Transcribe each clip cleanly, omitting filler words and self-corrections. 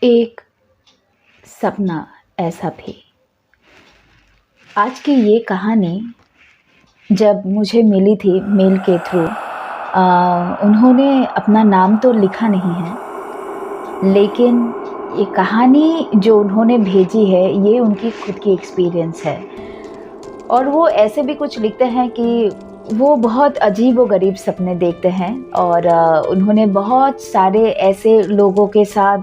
एक सपना ऐसा भी। आज की ये कहानी जब मुझे मिली थी मेल के थ्रू, उन्होंने अपना नाम तो लिखा नहीं है, लेकिन ये कहानी जो उन्होंने भेजी है ये उनकी खुद की एक्सपीरियंस है। और वो ऐसे भी कुछ लिखते हैं कि वो बहुत अजीब-ओ-गरीब सपने देखते हैं और उन्होंने बहुत सारे ऐसे लोगों के साथ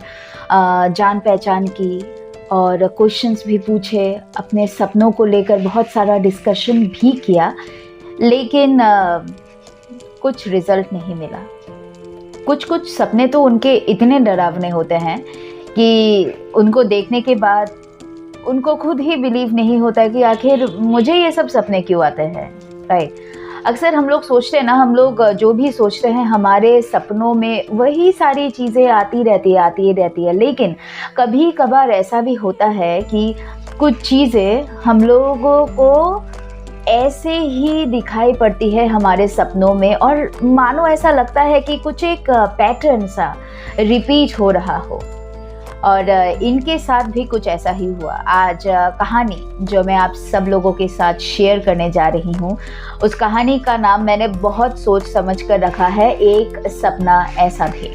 जान-पहचान की और क्वेश्चंस भी पूछे, अपने सपनों को लेकर बहुत सारा डिस्कशन भी किया, लेकिन कुछ रिज़ल्ट नहीं मिला। कुछ-कुछ सपने तो उनके इतने डरावने होते हैं कि उनको देखने के बाद उनको खुद ही बिलीव नहीं होता कि आखिर मुझे ये सब सपने क्यों आते हैं, राइट? अक्सर हम लोग सोचते हैं ना, हम लोग जो भी सोचते हैं हमारे सपनों में वही सारी चीज़ें आती रहती है। लेकिन कभी-कभार ऐसा भी होता है कि कुछ चीज़ें हम लोगों को ऐसे ही दिखाई पड़ती है हमारे सपनों में और मानो ऐसा लगता है कि कुछ एक पैटर्न सा रिपीट हो रहा हो। और इनके साथ भी कुछ ऐसा ही हुआ। आज कहानी जो मैं आप सब लोगों के साथ शेयर करने जा रही हूँ, उस कहानी का नाम मैंने बहुत सोच समझ कर रखा है, एक सपना ऐसा भी।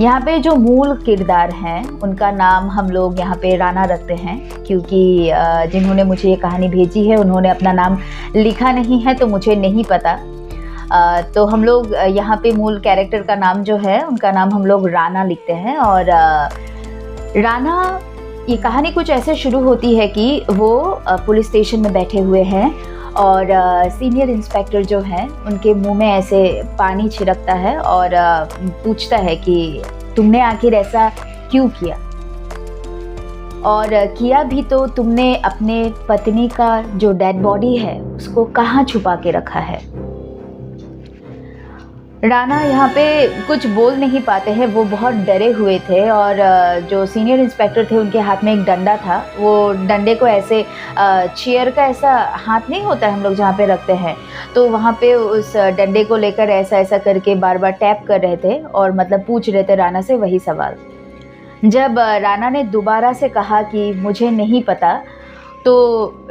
यहाँ पे जो मूल किरदार हैं उनका नाम हम लोग यहाँ पे राना रखते हैं, क्योंकि जिन्होंने मुझे ये कहानी भेजी है उन्होंने अपना नाम लिखा नहीं है, तो मुझे नहीं पता। तो हम लोग यहाँ पे मूल कैरेक्टर का नाम जो है उनका नाम हम लोग राना लिखते हैं। और राना, ये कहानी कुछ ऐसे शुरू होती है कि वो पुलिस स्टेशन में बैठे हुए हैं और सीनियर इंस्पेक्टर जो हैं उनके मुंह में ऐसे पानी छिड़कता है और पूछता है कि तुमने आखिर ऐसा क्यों किया, और किया भी तो तुमने अपने पत्नी का जो डेड बॉडी है उसको कहाँ छुपा के रखा है। राना यहाँ पे कुछ बोल नहीं पाते हैं, वो बहुत डरे हुए थे। और जो सीनियर इंस्पेक्टर थे उनके हाथ में एक डंडा था, वो डंडे को ऐसे चेयर का ऐसा हाथ नहीं होता है हम लोग जहाँ पे रखते हैं, तो वहाँ पे उस डंडे को लेकर ऐसा ऐसा करके बार बार टैप कर रहे थे और मतलब पूछ रहे थे राना से वही सवाल। जब राना ने दोबारा से कहा कि मुझे नहीं पता, तो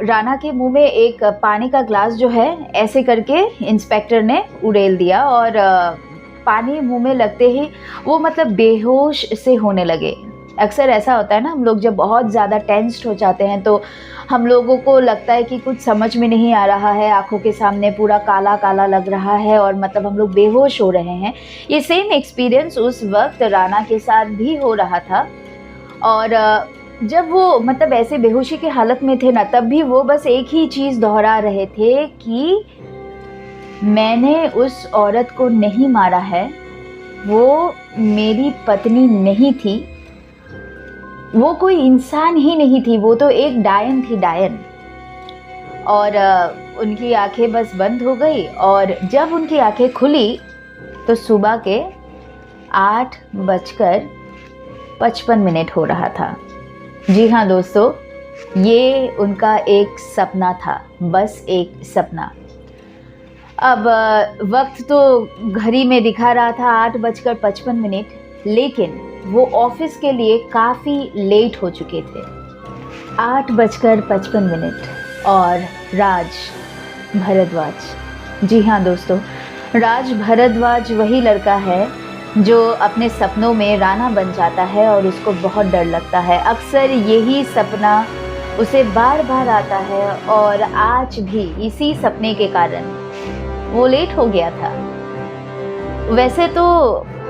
राना के मुंह में एक पानी का ग्लास जो है ऐसे करके इंस्पेक्टर ने उड़ेल दिया और पानी मुंह में लगते ही वो मतलब बेहोश से होने लगे। अक्सर ऐसा होता है ना, हम लोग जब बहुत ज़्यादा टेंस्ड हो जाते हैं तो हम लोगों को लगता है कि कुछ समझ में नहीं आ रहा है, आंखों के सामने पूरा काला काला लग रहा है और मतलब हम लोग बेहोश हो रहे हैं। ये सेम एक्सपीरियंस उस वक्त राना के साथ भी हो रहा था। और जब वो मतलब ऐसे बेहोशी की हालत में थे ना, तब भी वो बस एक ही चीज़ दोहरा रहे थे कि मैंने उस औरत को नहीं मारा है, वो मेरी पत्नी नहीं थी, वो कोई इंसान ही नहीं थी, वो तो एक डायन थी, डायन। और उनकी आंखें बस बंद हो गई और जब उनकी आंखें खुली तो सुबह के 8:55 हो रहा था। जी हाँ दोस्तों, ये उनका एक सपना था, बस एक सपना। अब वक्त तो घड़ी में दिखा रहा था 8:55, लेकिन वो ऑफिस के लिए काफ़ी लेट हो चुके थे। 8:55 और राज भारद्वाज, जी हाँ दोस्तों, राज भारद्वाज वही लड़का है जो अपने सपनों में राना बन जाता है और उसको बहुत डर लगता है। अक्सर यही सपना उसे बार बार आता है और आज भी इसी सपने के कारण वो लेट हो गया था। वैसे तो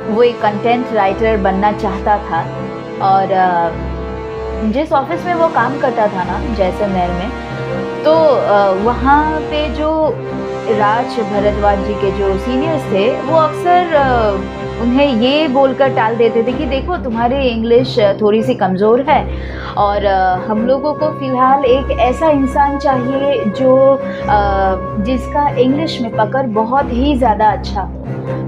वो एक कंटेंट राइटर बनना चाहता था और जिस ऑफिस में वो काम करता था ना, जैसलमेर में, तो वहाँ पे जो राज भारद्वाज जी के जो सीनियर्स थे वो अक्सर उन्हें ये बोलकर टाल देते थे कि देखो तुम्हारी इंग्लिश थोड़ी सी कमज़ोर है और हम लोगों को फ़िलहाल एक ऐसा इंसान चाहिए जो जिसका इंग्लिश में पकड़ बहुत ही ज़्यादा अच्छा हो।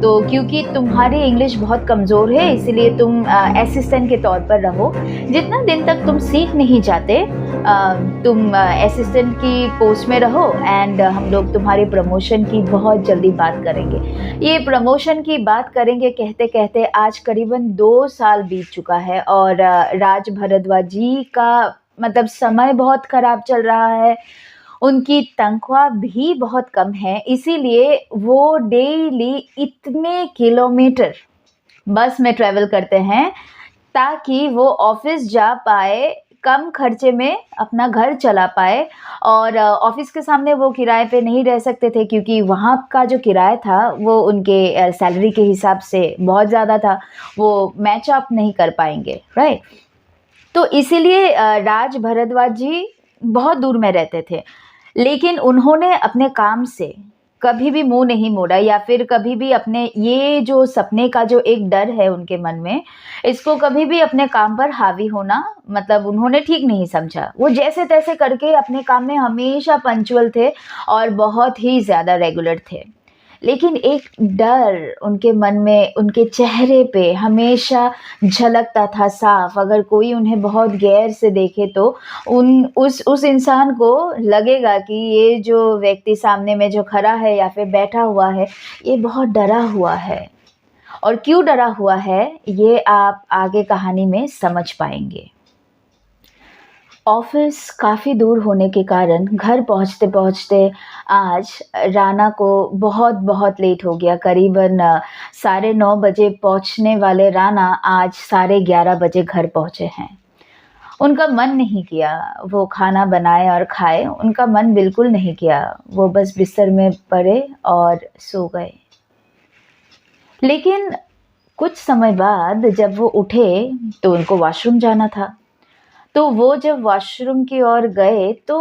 तो क्योंकि तुम्हारी इंग्लिश बहुत कमज़ोर है इसलिए तुम असिस्टेंट के तौर पर रहो, जितना दिन तक तुम सीख नहीं जाते तुम असिस्टेंट की पोस्ट में रहो एंड हम लोग तुम्हारे प्रमोशन की बहुत जल्दी बात करेंगे। ये प्रमोशन की बात करेंगे कहते-कहते आज करीबन 2 साल बीत चुका है और राज भारद्वाज जी का मतलब समय बहुत ख़राब चल रहा है। उनकी तनख्वाह भी बहुत कम है, इसीलिए वो डेली इतने किलोमीटर बस में ट्रैवल करते हैं ताकि वो ऑफ़िस जा पाए, कम खर्चे में अपना घर चला पाए और ऑफ़िस के सामने वो किराए पे नहीं रह सकते थे क्योंकि वहाँ का जो किराया था वो उनके सैलरी के हिसाब से बहुत ज़्यादा था, वो मैच अप नहीं कर पाएँगे, राइट? तो इसीलिए राज भारद्वाज जी बहुत दूर में रहते थे, लेकिन उन्होंने अपने काम से कभी भी मुँह नहीं मोड़ा या फिर कभी भी अपने ये जो सपने का जो एक डर है उनके मन में, इसको कभी भी अपने काम पर हावी होना मतलब उन्होंने ठीक नहीं समझा। वो जैसे-तैसे करके अपने काम में हमेशा पंक्चुअल थे और बहुत ही ज़्यादा रेगुलर थे। लेकिन एक डर उनके मन में, उनके चेहरे पे हमेशा झलकता था साफ। अगर कोई उन्हें बहुत गैर से देखे तो उस इंसान को लगेगा कि ये जो व्यक्ति सामने में जो खड़ा है या फिर बैठा हुआ है, ये बहुत डरा हुआ है। और क्यों डरा हुआ है, ये आप आगे कहानी में समझ पाएँगे। ऑफ़िस काफ़ी दूर होने के कारण घर पहुँचते-पहुँचते आज राना को बहुत लेट हो गया। करीबन साढ़े 9 बजे पहुँचने वाले राना आज साढ़े 11 बजे घर पहुँचे हैं। उनका मन नहीं किया वो खाना बनाए और खाए, उनका मन बिल्कुल नहीं किया। वो बस बिस्तर में पड़े और सो गए। लेकिन कुछ समय बाद जब वो उठे तो उनको वॉशरूम जाना था। तो वो जब वॉशरूम की ओर गए तो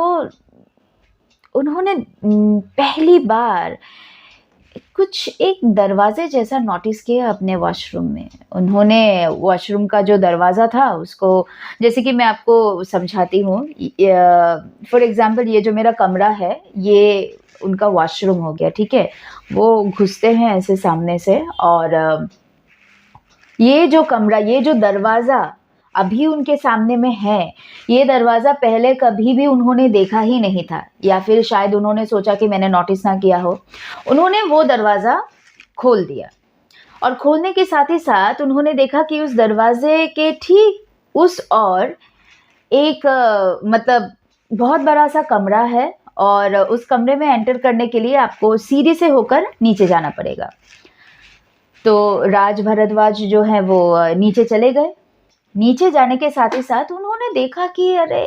उन्होंने पहली बार कुछ एक दरवाज़े जैसा नोटिस किया अपने वॉशरूम में। उन्होंने वॉशरूम का जो दरवाज़ा था उसको जैसे कि मैं आपको समझाती हूँ फॉर एग्ज़ाम्पल ये जो मेरा कमरा है, ये उनका वॉशरूम हो गया, ठीक है? वो घुसते हैं ऐसे सामने से और ये जो कमरा, ये जो दरवाज़ा अभी उनके सामने में है, ये दरवाज़ा पहले कभी भी उन्होंने देखा ही नहीं था या फिर शायद उन्होंने सोचा कि मैंने नोटिस ना किया हो। उन्होंने वो दरवाज़ा खोल दिया और खोलने के साथ ही साथ उन्होंने देखा कि उस दरवाज़े के ठीक उस ओर एक मतलब बहुत बड़ा-सा कमरा है और उस कमरे में एंटर करने के लिए आपको सीढ़ी से होकर नीचे जाना पड़ेगा। तो राज भारद्वाज जो हैं वो नीचे चले गए। नीचे जाने के साथ ही साथ उन्होंने देखा कि अरे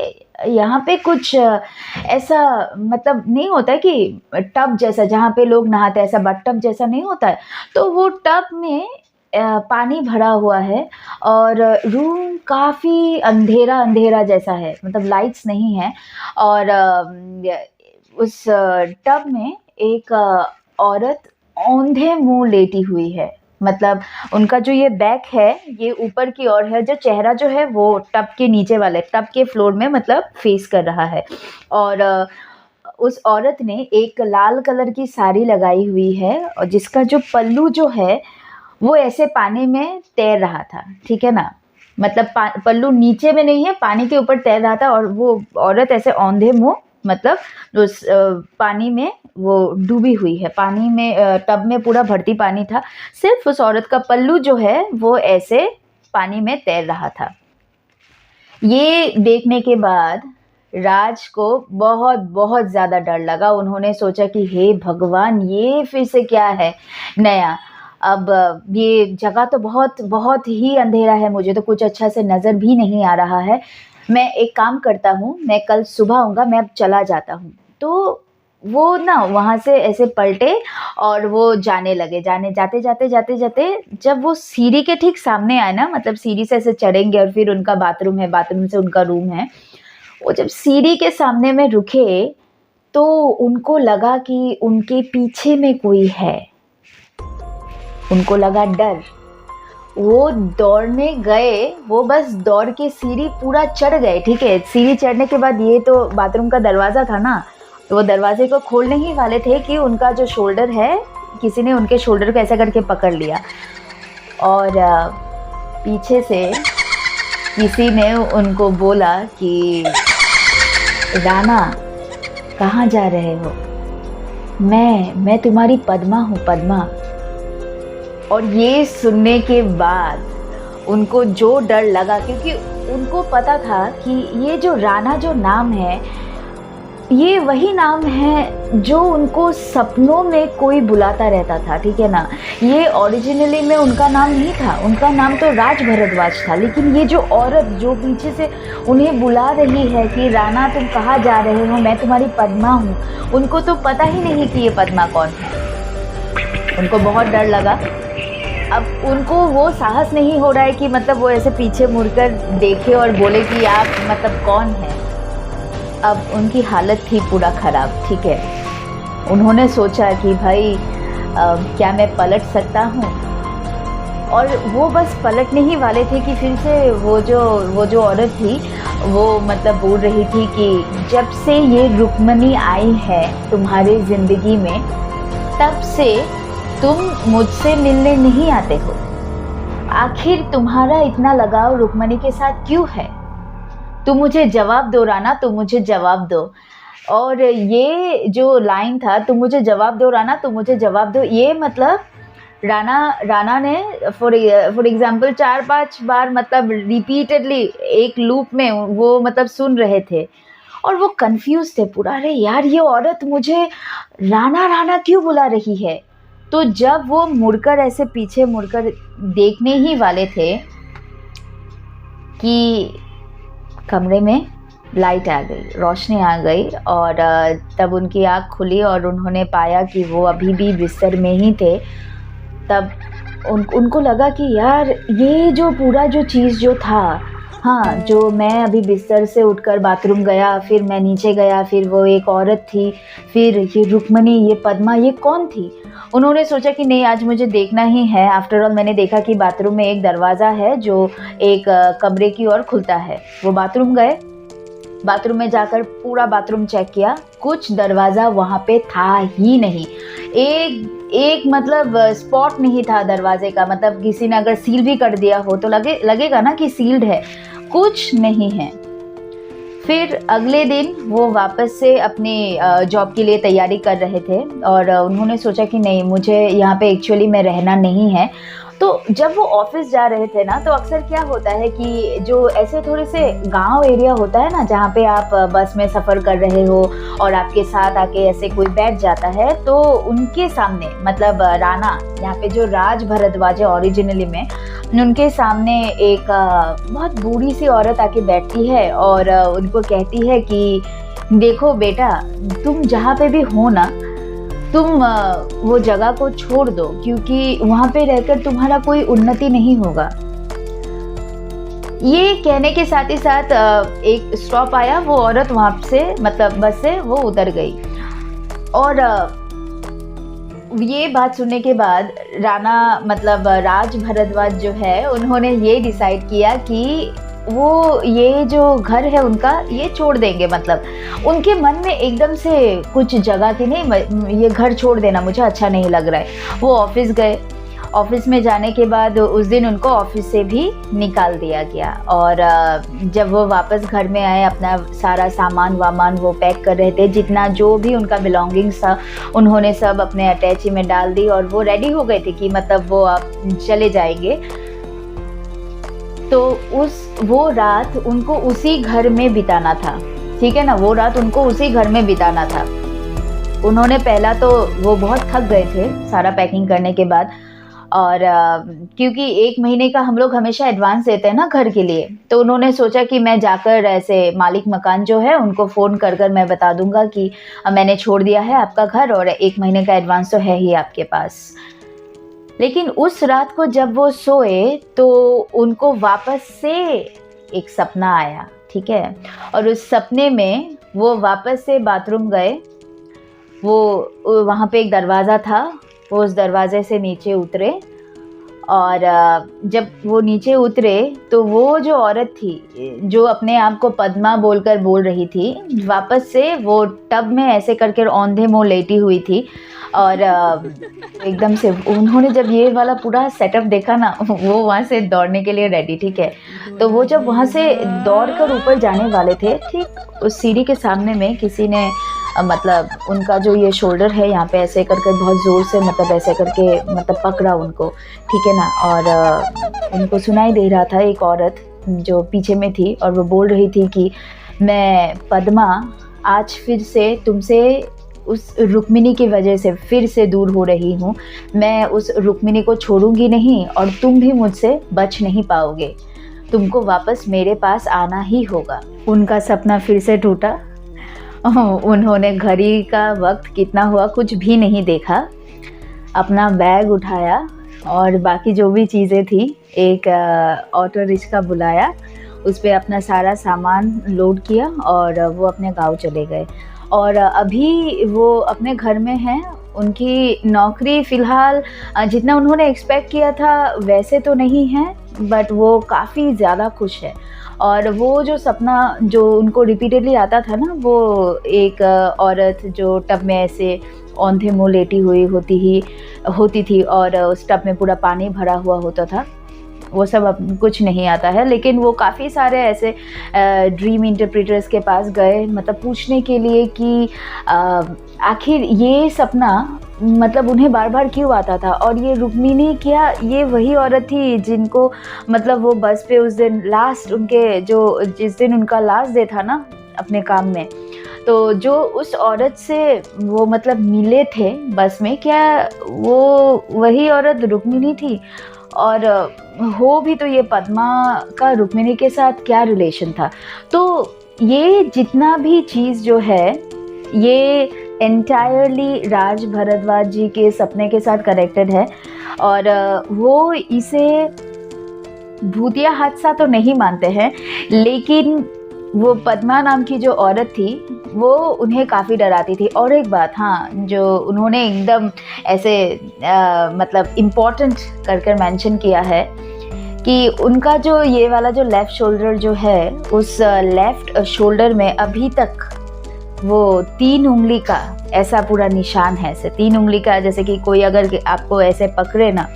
यहाँ पे कुछ ऐसा मतलब नहीं होता है कि टब जैसा जहाँ पे लोग नहाते हैं, ऐसा बाथटब जैसा नहीं होता है। तो वो टब में पानी भरा हुआ है और रूम काफ़ी अंधेरा-अंधेरा जैसा है, मतलब लाइट्स नहीं है और उस टब में एक औरत औंधे मुँह लेटी हुई है। मतलब उनका जो ये बैक है, ये ऊपर की ओर है, जो चेहरा जो है वो टब के नीचे वाले टब के फ्लोर में मतलब फेस कर रहा है और उस औरत ने एक लाल कलर की साड़ी लगाई हुई है और जिसका जो पल्लू जो है, वो ऐसे पानी में तैर रहा था, ठीक है ना? मतलब पल्लू नीचे में नहीं है, पानी के ऊपर तैर रहा था और वो औरत ऐसे औंधे मुँह मतलब उस पानी में वो डूबी हुई है। पानी में टब में पूरा भर्ती पानी था, सिर्फ़ उस औरत का पल्लू जो है वो ऐसे पानी में तैर रहा था। ये देखने के बाद राज को बहुत ज़्यादा डर लगा। उन्होंने सोचा कि हे भगवान! ये फिर से क्या है नया? अब ये जगह तो बहुत ही अंधेरा है, मुझे तो कुछ अच्छा से नज़र भी नहीं आ रहा है। मैं एक काम करता हूँ, मैं कल सुबह आऊँगा, मैं अब चला जाता हूँ। तो वो ना वहाँ से ऐसे पलटे और वो जाने लगे। जाते जब वो सीढ़ी के ठीक सामने आए ना, मतलब सीढ़ी से ऐसे चढ़ेंगे और फिर उनका बाथरूम है, बाथरूम से उनका रूम है। वो जब सीढ़ी के सामने में रुके, तो उनको लगा कि उनके पीछे में कोई है। उनको लगा डर। वो दौड़ने गए, वो बस दौड़ के सीढ़ी पूरा चढ़ गए, ठीक है? सीढ़ी चढ़ने के बाद ये तो बाथरूम का दरवाज़ा था ना, तो वो दरवाजे को खोलने ही वाले थे कि उनका जो शोल्डर है, किसी ने उनके शोल्डर को ऐसा करके पकड़ लिया और पीछे से किसी ने उनको बोला कि राना, कहाँ जा रहे हो? मैं तुम्हारी पद्मा हूँ, पद्मा। और ये सुनने के बाद उनको जो डर लगा, क्योंकि उनको पता था कि ये जो राणा जो नाम है, ये वही नाम है जो उनको सपनों में कोई बुलाता रहता था, ठीक है ना। ये ओरिजिनली में उनका नाम नहीं था, उनका नाम तो राज भरद्वाज था। लेकिन ये जो औरत जो पीछे से उन्हें बुला रही है कि राणा तुम कहाँ जा रहे हो, मैं तुम्हारी पद्मा हूँ, उनको तो पता ही नहीं कि ये पद्मा कौन है। उनको बहुत डर लगा। अब उनको वो साहस नहीं हो रहा है कि मतलब वो ऐसे पीछे मुड़कर देखे और बोले कि आप मतलब कौन है। अब उनकी हालत थी पूरा ख़राब, ठीक है। उन्होंने सोचा कि भाई क्या मैं पलट सकता हूँ, और वो बस पलटने ही वाले थे कि फिर से वो जो औरत थी वो मतलब बोल रही थी कि जब से ये रुक्मणी आई है तुम्हारी ज़िंदगी में, तब से तुम मुझसे मिलने नहीं आते हो। आखिर तुम्हारा इतना लगाव रुक्मणी के साथ क्यों है? तुम मुझे जवाब दो राणा, तुम मुझे जवाब दो। और ये जो लाइन था, तुम मुझे जवाब दो राणा, तुम मुझे जवाब दो, ये मतलब राणा ने फॉर एग्जाम्पल 4-5 बार मतलब रिपीटेडली एक लूप में वो मतलब सुन रहे थे, और वो कंफ्यूज थे पूरा। अरे यार, ये औरत मुझे राणा राणा क्यों बुला रही है? तो जब वो मुड़कर ऐसे पीछे मुड़कर देखने ही वाले थे कि कमरे में लाइट आ गई, रोशनी आ गई, और तब उनकी आँख खुली और उन्होंने पाया कि वो अभी भी बिस्तर में ही थे। तब उनको लगा कि यार ये जो पूरा जो चीज़ जो था, हाँ, जो मैं अभी बिस्तर से उठकर बाथरूम गया, फिर मैं नीचे गया, फिर वो एक औरत थी, फिर ये रुक्मणी, ये पद्मा, ये कौन थी? उन्होंने सोचा कि नहीं, आज मुझे देखना ही है। आफ्टर ऑल मैंने देखा कि बाथरूम में एक दरवाज़ा है जो एक कमरे की ओर खुलता है। वो बाथरूम गए, बाथरूम में जाकर पूरा बाथरूम चेक किया, कुछ दरवाज़ा वहाँ पे था ही नहीं। एक मतलब स्पॉट नहीं था दरवाजे का, मतलब किसी ने अगर सील भी कर दिया हो तो लगेगा ना कि सील्ड है, कुछ नहीं है। फिर अगले दिन वो वापस से अपने जॉब के लिए तैयारी कर रहे थे, और उन्होंने सोचा कि नहीं, मुझे यहाँ पे एक्चुअली में रहना नहीं है। तो जब वो ऑफिस जा रहे थे ना, तो अक्सर क्या होता है कि जो ऐसे थोड़े से गांव एरिया होता है ना, जहाँ पे आप बस में सफ़र कर रहे हो और आपके साथ आके ऐसे कोई बैठ जाता है, तो उनके सामने मतलब राणा, यहाँ पे जो राज भरद्वाज है ओरिजिनली में, उनके सामने एक बहुत बूढ़ी सी औरत आके बैठती है और उनको कहती है कि देखो बेटा, तुम जहाँ पे भी हो ना, तुम वो जगह को छोड़ दो, क्योंकि वहाँ पे रहकर तुम्हारा कोई उन्नति नहीं होगा। ये कहने के साथ ही साथ एक स्टॉप आया, वो औरत वहाँ से मतलब बस से वो उतर गई। और ये बात सुनने के बाद राणा मतलब राज भरद्वाज जो है, उन्होंने ये डिसाइड किया कि वो ये जो घर है उनका, ये छोड़ देंगे। मतलब उनके मन में एकदम से कुछ जगह थी, नहीं ये घर छोड़ देना मुझे अच्छा नहीं लग रहा है। वो ऑफिस गए, ऑफिस में जाने के बाद उस दिन उनको ऑफिस से भी निकाल दिया गया। और जब वो वापस घर में आए, अपना सारा सामान वामान वो पैक कर रहे थे, जितना जो भी उनका बिलोंगिंग्स था उन्होंने सब अपने अटैची में डाल दी, और वो रेडी हो गए थे कि मतलब वो अब चले जाएंगे। तो वो रात उनको उसी घर में बिताना था, ठीक है ना, वो रात उनको उसी घर में बिताना था। उन्होंने पहला तो वो बहुत थक गए थे सारा पैकिंग करने के बाद, और क्योंकि 1 महीने का हम लोग हमेशा एडवांस देते हैं ना घर के लिए, तो उन्होंने सोचा कि मैं जाकर ऐसे मालिक मकान जो है उनको फ़ोन कर मैं बता दूंगा कि मैंने छोड़ दिया है आपका घर, और 1 महीने का एडवांस तो है ही आपके पास। लेकिन उस रात को जब वो सोए तो उनको वापस से एक सपना आया, ठीक है। और उस सपने में वो वापस से बाथरूम गए, वो वहाँ पे एक दरवाज़ा था, वो उस दरवाजे से नीचे उतरे, और जब वो नीचे उतरे तो वो जो औरत थी जो अपने आप को पद्मा बोलकर बोल रही थी, वापस से वो टब में ऐसे करके औंधे मुँह लेटी हुई थी। और एकदम से उन्होंने जब ये वाला पूरा सेटअप देखा ना, वो वहाँ से दौड़ने के लिए रेडी, ठीक है। तो वो जब वहाँ से दौड़ कर ऊपर जाने वाले थे, ठीक उस सीढ़ी के सामने में किसी ने मतलब उनका जो ये शोल्डर है यहाँ पे ऐसे करके बहुत ज़ोर से मतलब ऐसे करके मतलब पकड़ा उनको, ठीक है ना। और उनको सुनाई दे रहा था एक औरत जो पीछे में थी और वो बोल रही थी कि मैं पद्मा आज फिर से तुमसे उस रुक्मिणी की वजह से फिर से दूर हो रही हूँ। मैं उस रुक्मिणी को छोड़ूंगी नहीं और तुम भी मुझसे बच नहीं पाओगे। तुमको वापस मेरे पास आना ही होगा। उनका सपना फिर से टूटा। उन्होंने घड़ी का वक्त कितना हुआ कुछ भी नहीं देखा, अपना बैग उठाया और बाकी जो भी चीज़ें थी एक ऑटो रिक्शा बुलाया, उस पर अपना सारा सामान लोड किया और वो अपने गांव चले गए। और अभी वो अपने घर में हैं। उनकी नौकरी फ़िलहाल जितना उन्होंने एक्सपेक्ट किया था वैसे तो नहीं है, बट वो काफ़ी ज़्यादा खुश है। और वो जो सपना जो उनको रिपीटेडली आता था ना, वो एक औरत जो टब में ऐसे औंधे मुँह लेटी हुई होती थी और उस टब में पूरा पानी भरा हुआ होता था, वो सब अब कुछ नहीं आता है। लेकिन वो काफ़ी सारे ऐसे ड्रीम इंटरप्रेटर्स के पास गए, मतलब पूछने के लिए कि आखिर ये सपना मतलब उन्हें बार बार क्यों आता था, और ये रुक्मिणी क्या ये वही औरत थी जिनको मतलब वो बस पे उस दिन लास्ट उनके जो जिस दिन उनका लास्ट डे था ना अपने काम में, तो जो उस औरत से वो मतलब मिले थे बस में, क्या वो वही औरत रुक्मिणी थी? और हो भी तो ये पद्मा का रुक्मिणी के साथ क्या रिलेशन था? तो ये जितना भी चीज़ जो है ये एंटायरली राज भारद्वाज जी के सपने के साथ कनेक्टेड है। और वो इसे भूतिया हादसा तो नहीं मानते हैं, लेकिन वो पद्मा नाम की जो औरत थी वो उन्हें काफ़ी डराती थी। और एक बात हाँ, जो उन्होंने एकदम ऐसे मतलब इम्पोर्टेंट कर मेंशन किया है कि उनका जो ये वाला जो लेफ़्ट शोल्डर जो है, उस लेफ़्ट शोल्डर में अभी तक वो 3 उंगली का ऐसा पूरा निशान है। ऐसे 3 उंगली का, जैसे कि कोई अगर आपको ऐसे पकड़े ना,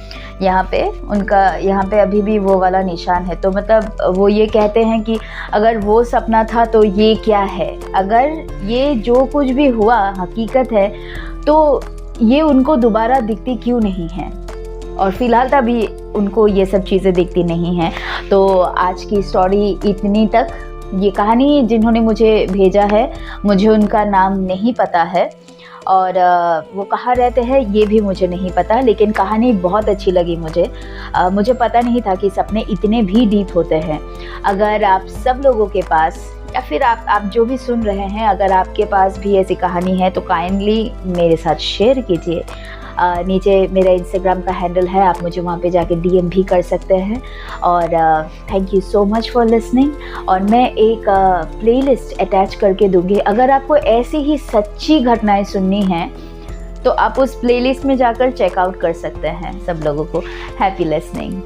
यहाँ पे उनका यहाँ पे अभी भी वो वाला निशान है। तो मतलब वो ये कहते हैं कि अगर वो सपना था तो ये क्या है, अगर ये जो कुछ भी हुआ हकीकत है तो ये उनको दोबारा दिखती क्यों नहीं है। और फ़िलहाल तभी उनको ये सब चीज़ें दिखती नहीं हैं। तो आज की स्टोरी इतनी तक। ये कहानी जिन्होंने मुझे भेजा है, मुझे उनका नाम नहीं पता है और वो कहाँ रहते हैं ये भी मुझे नहीं पता, लेकिन कहानी बहुत अच्छी लगी मुझे। मुझे पता नहीं था कि सपने इतने भी डीप होते हैं। अगर आप सब लोगों के पास या फिर आप जो भी सुन रहे हैं, अगर आपके पास भी ऐसी कहानी है तो काइंडली मेरे साथ शेयर कीजिए। नीचे मेरा इंस्टाग्राम का हैंडल है, आप मुझे वहाँ पे जाके डीएम भी कर सकते हैं। और thank you so much for listening. और मैं एक प्लेलिस्ट अटैच करके दूँगी, अगर आपको ऐसी ही सच्ची घटनाएं सुननी हैं तो आप उस प्लेलिस्ट में जाकर चेकआउट कर सकते हैं। सब लोगों को हैप्पी लिसनिंग।